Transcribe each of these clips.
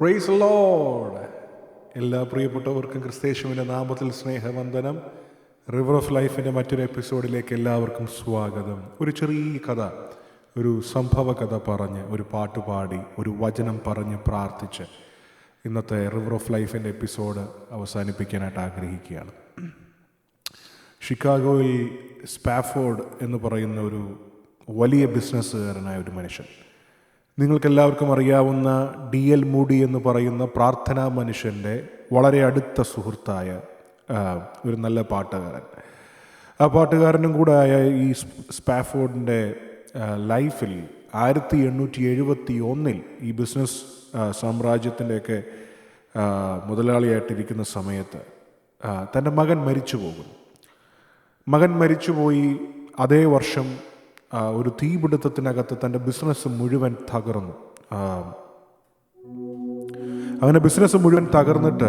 Praise Lord. എല്ലാ പ്രിയപ്പെട്ടവർക്കും ക്രിസ്തയേശുവിൻ്റെ നാമത്തിൽ സ്നേഹവന്ദനം. റിവർ ഓഫ് ലൈഫിൻ്റെ മറ്റൊരു എപ്പിസോഡിലേക്ക് എല്ലാവർക്കും സ്വാഗതം. ഒരു ചെറിയ കഥ, ഒരു സംഭവ കഥ പറഞ്ഞ്, ഒരു പാട്ട് പാടി, ഒരു വചനം പറഞ്ഞ് പ്രാർത്ഥിച്ച് ഇന്നത്തെ റിവർ ഓഫ് ലൈഫിൻ്റെ എപ്പിസോഡ് അവസാനിപ്പിക്കാനായിട്ട് ആഗ്രഹിക്കുകയാണ്. ഷിക്കാഗോയിൽ സ്പാഫോർഡ് എന്ന് പറയുന്ന ഒരു വലിയ ബിസിനസ്സുകാരനായ ഒരു മനുഷ്യൻ, നിങ്ങൾക്കെല്ലാവർക്കും അറിയാവുന്ന D.L. മൂഡി എന്ന് പറയുന്ന പ്രാർത്ഥനാ മനുഷ്യൻ്റെ വളരെ അടുത്ത സുഹൃത്തായ ഒരു നല്ല പാട്ടുകാരൻ, ആ പാട്ടുകാരനും കൂടെ ആയ ഈ സ്പാഫോർഡിൻ്റെ ലൈഫിൽ 1871 ഈ ബിസിനസ് സാമ്രാജ്യത്തിൻ്റെയൊക്കെ മുതലാളിയായിട്ടിരിക്കുന്ന സമയത്ത് തൻ്റെ മകൻ മരിച്ചു പോകുന്നു. മകൻ മരിച്ചുപോയി. അതേ വർഷം ഒരു തീപിടുത്തത്തിനകത്ത് തൻ്റെ ബിസിനസ് മുഴുവൻ തകർന്നു. അങ്ങനെ ബിസിനസ് മുഴുവൻ തകർന്നിട്ട്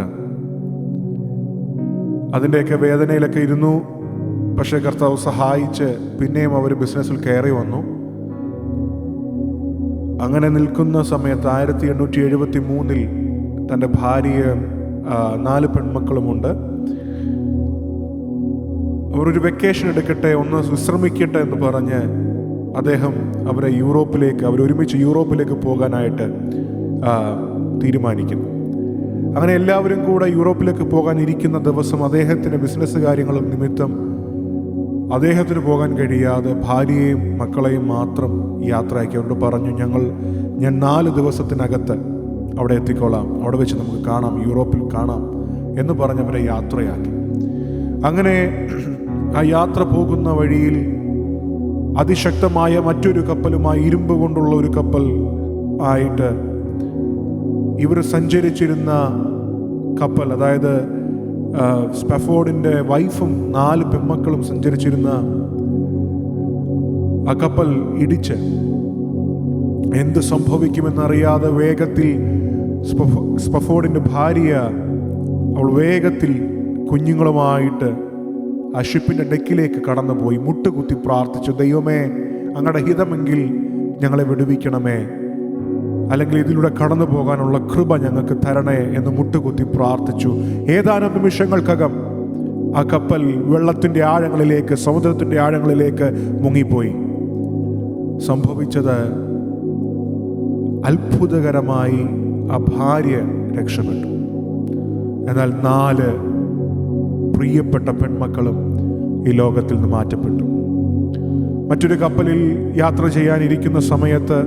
അതിൻ്റെയൊക്കെ വേദനയിലൊക്കെ ഇരുന്നു. പക്ഷേ കർത്താവ് സഹായിച്ച് പിന്നെയും അവർ ബിസിനസ്സിൽ കയറി വന്നു. അങ്ങനെ നിൽക്കുന്ന സമയത്ത് 1873 തൻ്റെ ഭാര്യയും 4 പെൺമക്കളുമുണ്ട്. അവരൊരു വെക്കേഷൻ എടുക്കട്ടെ, ഒന്ന് വിശ്രമിക്കട്ടെ എന്ന് പറഞ്ഞ് അദ്ദേഹം അവരൊരുമിച്ച് യൂറോപ്പിലേക്ക് പോകാനായിട്ട് തീരുമാനിക്കുന്നു. അങ്ങനെ എല്ലാവരും കൂടെ യൂറോപ്പിലേക്ക് പോകാനിരിക്കുന്ന ദിവസം അദ്ദേഹത്തിൻ്റെ ബിസിനസ് കാര്യങ്ങളും നിമിത്തം അദ്ദേഹത്തിന് പോകാൻ കഴിയാതെ ഭാര്യയെയും മക്കളെയും മാത്രം യാത്രയാക്കി. അവരോട് പറഞ്ഞു, ഞാൻ 4 ദിവസത്തിനകത്ത് അവിടെ എത്തിക്കോളാം, അവിടെ വെച്ച് നമുക്ക് കാണാം, യൂറോപ്പിൽ കാണാം എന്ന് പറഞ്ഞ് അവരെ യാത്രയാക്കി. അങ്ങനെ ആ യാത്ര പോകുന്ന വഴിയിൽ അതിശക്തമായ മറ്റൊരു കപ്പലുമായി, ഇരുമ്പ് കൊണ്ടുള്ള ഒരു കപ്പൽ ആയിട്ട് ഇവർ സഞ്ചരിച്ചിരുന്ന കപ്പൽ, അതായത് സ്പാഫോർഡിൻ്റെ വൈഫും 4 പെൺമക്കളും സഞ്ചരിച്ചിരുന്ന ആ കപ്പൽ ഇടിച്ച് എന്ത് സംഭവിക്കുമെന്നറിയാതെ വേഗത്തിൽ സ്പാഫോർഡിൻ്റെ ഭാര്യ അവൾ വേഗത്തിൽ കുഞ്ഞുങ്ങളുമായിട്ട് ആ ഷിപ്പിൻ്റെ ഡെക്കിലേക്ക് കടന്നുപോയി മുട്ടുകുത്തി പ്രാർത്ഥിച്ചു, ദൈവമേ, അങ്ങയുടെ ഹിതമെങ്കിൽ ഞങ്ങളെ വിടുവിക്കണമേ, അല്ലെങ്കിൽ ഇതിലൂടെ കടന്നു പോകാനുള്ള കൃപ ഞങ്ങൾക്ക് തരണേ എന്ന് മുട്ടുകുത്തി പ്രാർത്ഥിച്ചു. ഏതാനും നിമിഷങ്ങൾക്കകം ആ കപ്പൽ വെള്ളത്തിൻ്റെ ആഴങ്ങളിലേക്ക്, സമുദ്രത്തിൻ്റെ ആഴങ്ങളിലേക്ക് മുങ്ങിപ്പോയി. സംഭവിച്ചത്, അത്ഭുതകരമായി ആ ഭാര്യ രക്ഷപ്പെട്ടു. എന്നാൽ 4 പ്രിയപ്പെട്ട പെൺമക്കളും ഈ ലോകത്തിൽ നിന്ന് മാറ്റപ്പെട്ടു. മറ്റൊരു കപ്പലിൽ യാത്ര ചെയ്യാനിരിക്കുന്ന സമയത്ത്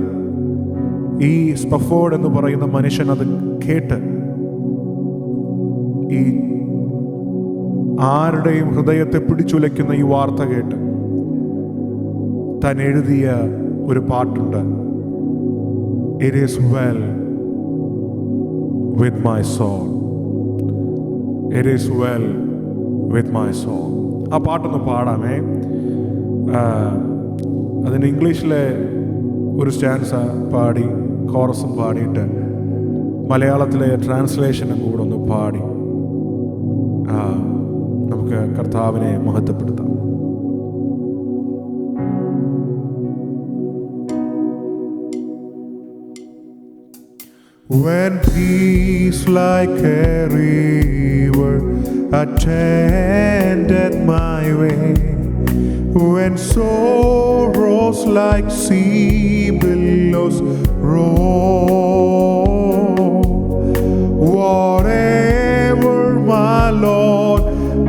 ഈ സ്പാഫോർഡ് എന്ന് പറയുന്ന മനുഷ്യൻ അത് കേട്ട്, ഈ ആരുടെയും ഹൃദയത്തെ പിടിച്ചുലയ്ക്കുന്ന ഈ വാർത്ത കേട്ട് താൻ എഴുതിയ ഒരു പാട്ടുണ്ട്, It is well with my soul. It is well with my soul. ആ പാട്ടൊന്ന് പാടാമേ. അതിന് ഇംഗ്ലീഷിലെ ഒരു സ്റ്റാൻസ പാടി, കോറസും പാടിയിട്ട് മലയാളത്തിലെ ട്രാൻസ്ലേഷനും കൂടെ ഒന്ന് പാടി നമുക്ക് കർത്താവിനെ മഹത്വപ്പെടുത്താം. When peace like a river attended my way, when sorrows like sea billows roll, whatever, my Lord,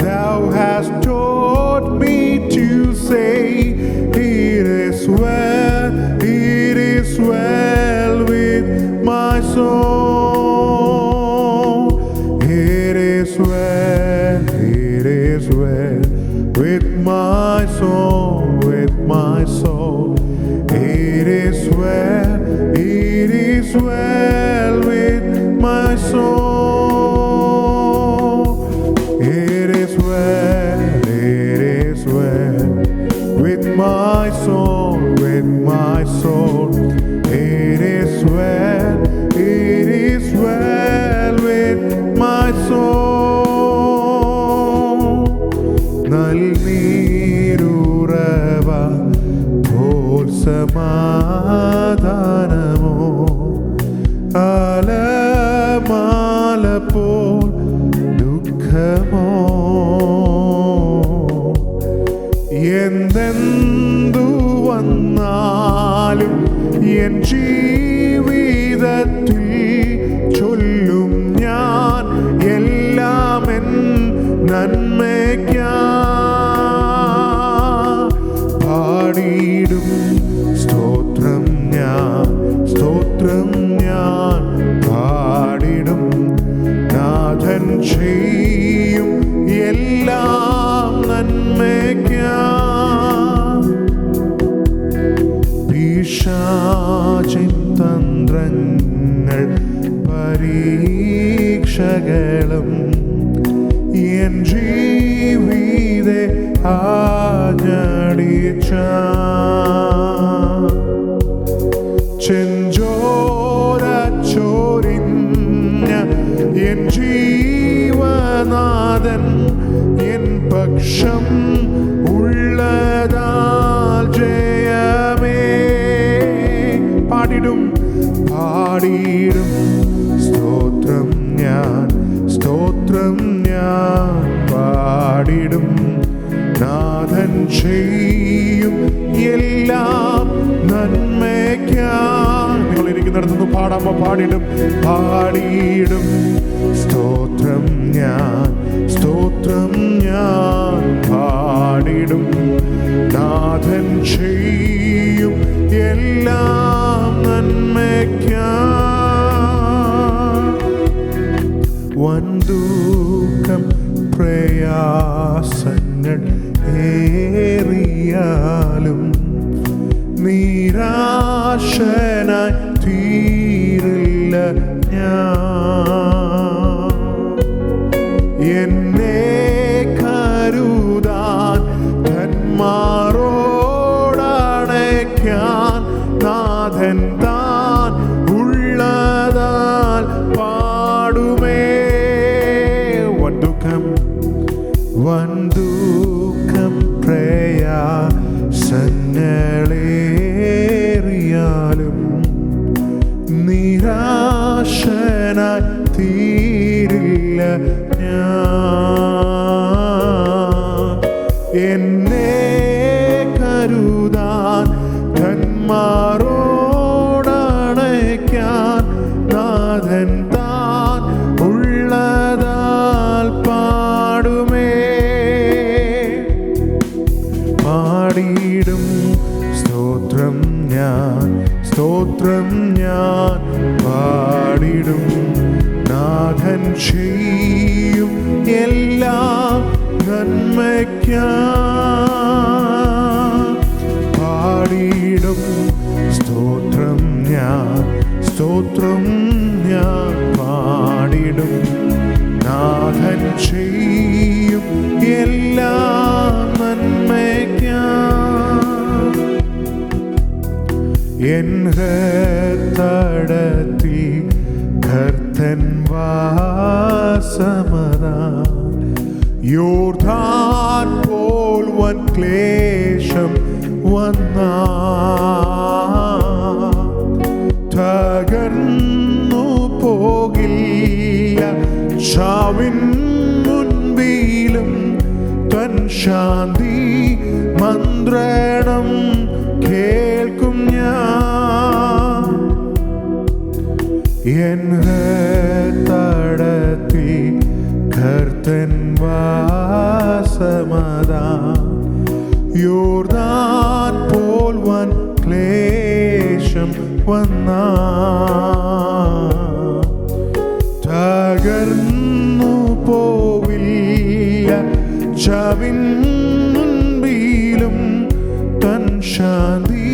thou hast taught me to say, it is well with my soul. It is well with my soul, with my soul. It is well with my soul. It is well with my soul, with my soul. It is well with my soul. നൽനീരുറവ പോൽ സമാധാനമോ അല N ജീവിതത്തിൽ ചൊല്ലും ഞാൻ എല്ലാമെൻ നന്മയ്ക്കാ. പാടിയിടും സ്തോത്രം ഞാൻ, സ്തോത്രം ഞാൻ പാടിടും. നാഥൻ ചെയ്യും എല്ലാം നന്മയ്ക്കാ. പിശാചിൻ തന്ത്രങ്ങൾ പരീക്ഷകളും എൻ ജീവിതേ ആഞ്ഞടിച്ച ചെഞ്ചോര ചോരിഞ്ഞ എൻ ജീവനാഥൻ എൻ പക്ഷം ഉള്ളതാൽ ജയമേ. പാടിടും പാടിടും സ്തോത്രം ഞാൻ, സ്തോത്രം ഞാൻ പാടിടും. നാഥൻ ചെയ്യും എല്ലാം നന്മയ്ക്കാ. നിങ്ങൾ ഇരിക്കുന്നിടത്തുനിന്ന് പാടാമോ? പാടിടും പാടിയിടും സ്തോത്രം ഞാൻ, സ്തോത്രം ഞാൻ പാടിടും. നാഥൻ ചെയ്യും എല്ലാം നന്മയ്ക്കാ. വൻദുഃഖം പ്രയാസങ്ങൾ ഏറിയാലും നിരാശനായി തീരില്ല ഞാൻ. എന്നെ കരുതാൻ തന്മാരോടണയ്ക്കാൻ നാഥൻ താൻ ഉള്ളതാൽ പാടുമേ. വൻദുഃഖം പ്രയാസങ്ങളേറിയാലും നിരാശനായി തീരില്ല ഞാൻ. എന്നെ കരുതാൻ തന്മാരോടണയ്ക്കാൻ നാഥൻ താൻ ഉള്ളതാൽ പാടുമേ. പാടിയിടും സ്തോത്രം ഞാൻ, സ്തോത്രം ഞാൻ പാടിടും. നാഥൻ ചെയ്യും എല്ലാം നന്മയ്ക്കാ. പാടിടും സ്തോത്രം ഞാൻ, സ്തോത്രം ഞാൻ പാടിടും. നാഥൻ ചെയ്യും എല്ലാം നന്മയ്ക്കാ. എൻ ഹൃദയത്തിൽ കർത്തൻ വാസമതാ. യോർദാൻ പോൽ വൻ ക്ലേശം വന്നാൽ തകർന്നു പോകില്ല. ചാവിൻ മുൻപിലും തൻ ശാന്തി മന്ത്രണം കേൾക്കും ഞാൻ. എൻ ഹൃദയത്തിൽ കർത്തൻ വാസമതാ. യോർദാൻ പോൽ വൻ ക്ലേശം വന്നാൽ തകർന്നു പോവില്ല. ചാവിൻ മുൻപിലും തൻ ശാന്തി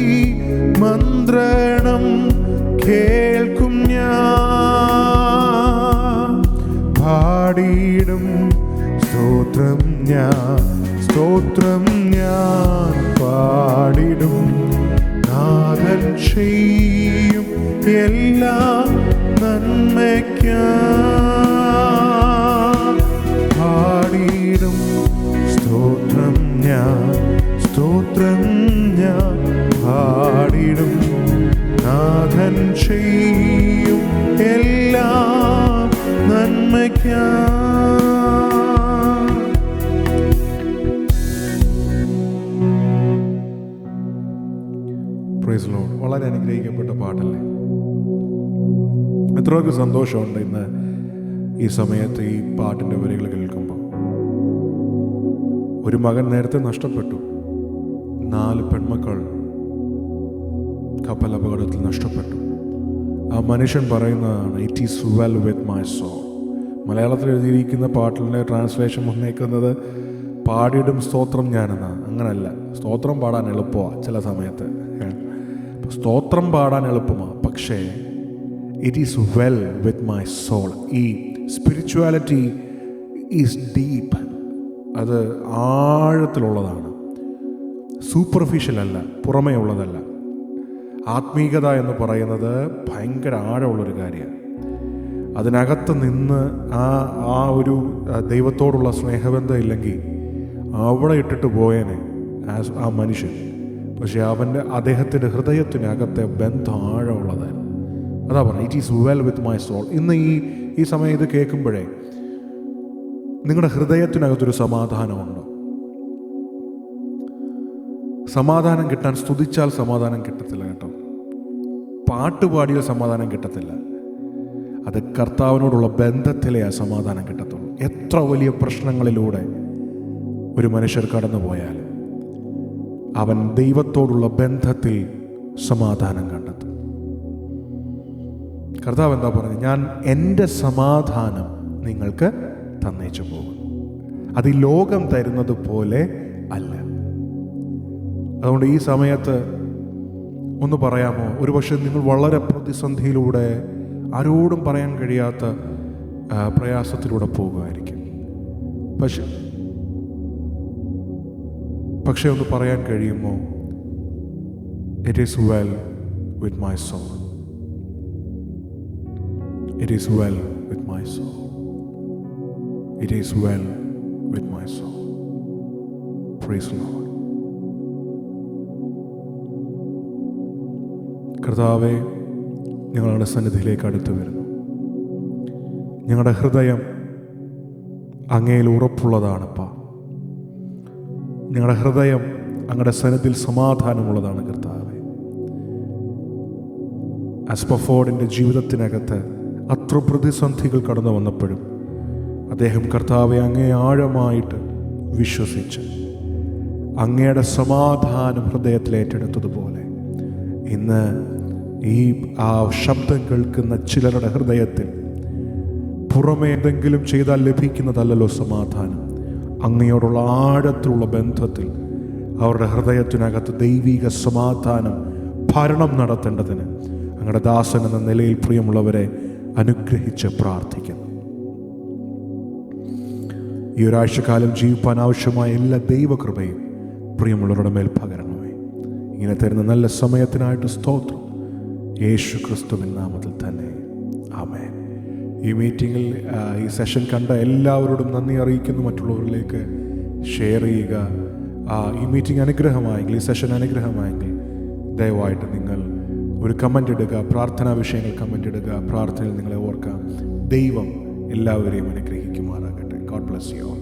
മന്ത്രണം കേൾക്കും ഞാൻ. പാടിയിടും സ്തോത്രം ഞാൻ, സ്തോത്രം ഞാൻ പാടിടും. നാഥൻ ചെയ്യും എല്ലാം നന്മയ്ക്കാ. പാടിടും സ്തോത്രം ഞാൻ, സ്തോത്രം ഞാൻ പാടിടും. നാഥൻ ചെയ്യും എല്ലാം നന്മയ്ക്കാ. Praise Lord. വളരെ അനുഗ്രഹിക്കപ്പെട്ട പാട്ടല്ലേ? എത്രയൊക്കെ സന്തോഷമുണ്ട് ഇന്ന് ഈ സമയത്ത് ഈ പാട്ടിൻ്റെ വരികൾ കേൾക്കുമ്പോൾ. ഒരു മകൻ നേരത്തെ നഷ്ടപ്പെട്ടു, 4 പെൺമക്കൾ കപ്പൽ അപകടത്തിൽ നഷ്ടപ്പെട്ടു. ആ മനുഷ്യൻ പറയുന്നതാണ്, it is well with my soul. മലയാളത്തിൽ എഴുതിയിരിക്കുന്ന പാട്ടിൻ്റെ ട്രാൻസ്ലേഷൻ വന്നേക്കുന്നത് പാടിയിടും സ്തോത്രം ഞാനെന്നാണ്. അങ്ങനല്ല, സ്തോത്രം പാടാൻ എളുപ്പമാണ് ചില സമയത്ത്, സ്തോത്രം പാടാൻ എളുപ്പമാണ്, പക്ഷേ it is well with my soul. ഈ സ്പിരിച്വാലിറ്റി ഈസ് ഡീപ്പ്, അത് ആഴത്തിലുള്ളതാണ്, സൂപ്പർഫിഷ്യൽ അല്ല, പുറമേ ഉള്ളതല്ല. ആത്മീകത എന്ന് പറയുന്നത് ഭയങ്കര ആഴമുള്ളൊരു കാര്യമാണ്. അതിനകത്ത് നിന്ന് ആ ഒരു ദൈവത്തോടുള്ള സ്നേഹബന്ധം ഇല്ലെങ്കിൽ അവിടെ ഇട്ടിട്ട് പോയേനെ ആ മനുഷ്യൻ. പക്ഷേ അദ്ദേഹത്തിൻ്റെ ഹൃദയത്തിനകത്തെ ബന്ധം ആഴമുള്ളതായിരുന്നു. അതാ പറഞ്ഞത്, it is well with my soul. ഇന്ന് ഈ സമയം ഇത് കേൾക്കുമ്പോഴേ നിങ്ങളുടെ ഹൃദയത്തിനകത്തൊരു സമാധാനമുണ്ടോ? സമാധാനം കിട്ടാൻ സ്തുതിച്ചാൽ സമാധാനം കിട്ടത്തില്ല കേട്ടോ, പാട്ട് പാടിയാൽ സമാധാനം കിട്ടത്തില്ല. അത് കർത്താവിനോടുള്ള ബന്ധത്തിലേ ആ സമാധാനം കിട്ടത്തുള്ളൂ. എത്ര വലിയ പ്രശ്നങ്ങളിലൂടെ ഒരു മനുഷ്യർ കടന്നു പോയാൽ അവൻ ദൈവത്തോടുള്ള ബന്ധത്തിൽ സമാധാനം കണ്ടെത്തും. കർത്താവ് എന്താ പറഞ്ഞത്? ഞാൻ എൻ്റെ സമാധാനം നിങ്ങൾക്ക് തന്നേച്ചു പോകും, അത് ഈ ലോകം തരുന്നത് പോലെ അല്ല. അതുകൊണ്ട് ഈ സമയത്ത് ഒന്ന് പറയാമോ? ഒരുപക്ഷെ നിങ്ങൾ വളരെ പ്രതിസന്ധിയിലൂടെ, ആരോടും പറയാൻ കഴിയാത്ത പ്രയാസത്തിലൂടെ പോകുമായിരിക്കും. പക്ഷേ ഒന്ന് പറയാൻ കഴിയുമോ? It is well with my soul. It is well with my soul. It is well with my soul. Praise Lord. കർത്താവേ, ഞങ്ങളുടെ സന്നിധിയിലേക്ക് അടുത്ത് വരുന്നു. ഞങ്ങളുടെ ഹൃദയം അങ്ങയിൽ ഉറപ്പുള്ളതാണപ്പാ. ഞങ്ങളുടെ ഹൃദയം അങ്ങയുടെ സന്നിധിയിൽ സമാധാനമുള്ളതാണ് കർത്താവേ. ആസ്പഫോർഡിൻ്റെ ജീവിതത്തിനകത്ത് അത്ര പ്രതിസന്ധികൾ കടന്നു വന്നപ്പോഴും അദ്ദേഹം കർത്താവെ അങ്ങേ ആഴമായിട്ട് വിശ്വസിച്ച് അങ്ങയുടെ സമാധാനം ഹൃദയത്തിൽ ഏറ്റെടുത്തതുപോലെ ഇന്ന് ആ ശബ്ദം കേൾക്കുന്ന ചിലരുടെ ഹൃദയത്തിൽ പുറമേ എന്തെങ്കിലും ചെയ്താൽ ലഭിക്കുന്നതല്ലല്ലോ സമാധാനം. അങ്ങയോടുള്ള ആഴത്തിലുള്ള ബന്ധത്തിൽ അവരുടെ ഹൃദയത്തിനകത്ത് ദൈവിക സമാധാനം ഭരണം നടത്തേണ്ടതിന് അങ്ങയുടെ ദാസൻ എന്ന നിലയിൽ പ്രിയമുള്ളവരെ അനുഗ്രഹിച്ച് പ്രാർത്ഥിക്കുന്നു. ഈ ഒരാഴ്ചക്കാലം ജീവിപ്പാൻ ആവശ്യമായ എല്ലാ ദൈവകൃപയും പ്രിയമുള്ളവരുടെ മേൽ പകരണമേ. ഇങ്ങനെ തരുന്ന നല്ല സമയത്തിനായിട്ട് സ്തോത്രം, യേശു ക്രിസ്തുവിൻ നാമത്തിൽ തന്നെ, ആമേൻ. ഈ മീറ്റിങ്ങിൽ ഈ സെഷൻ കണ്ട എല്ലാവരോടും നന്ദി അറിയിക്കുന്നു. മറ്റുള്ളവരിലേക്ക് ഷെയർ ചെയ്യുക. ഈ മീറ്റിംഗ് അനുഗ്രഹമായെങ്കിൽ, ഈ സെഷൻ അനുഗ്രഹമായെങ്കിൽ ദയവായിട്ട് നിങ്ങൾ ഒരു കമൻ്റ് ഇടുക, പ്രാർത്ഥനാ വിഷയങ്ങൾ കമൻ്റ് ഇടുക. പ്രാർത്ഥനയിൽ നിങ്ങളെ ഓർക്കാം. ദൈവം എല്ലാവരെയും അനുഗ്രഹിക്കുമാറാകട്ടെ. God bless you all.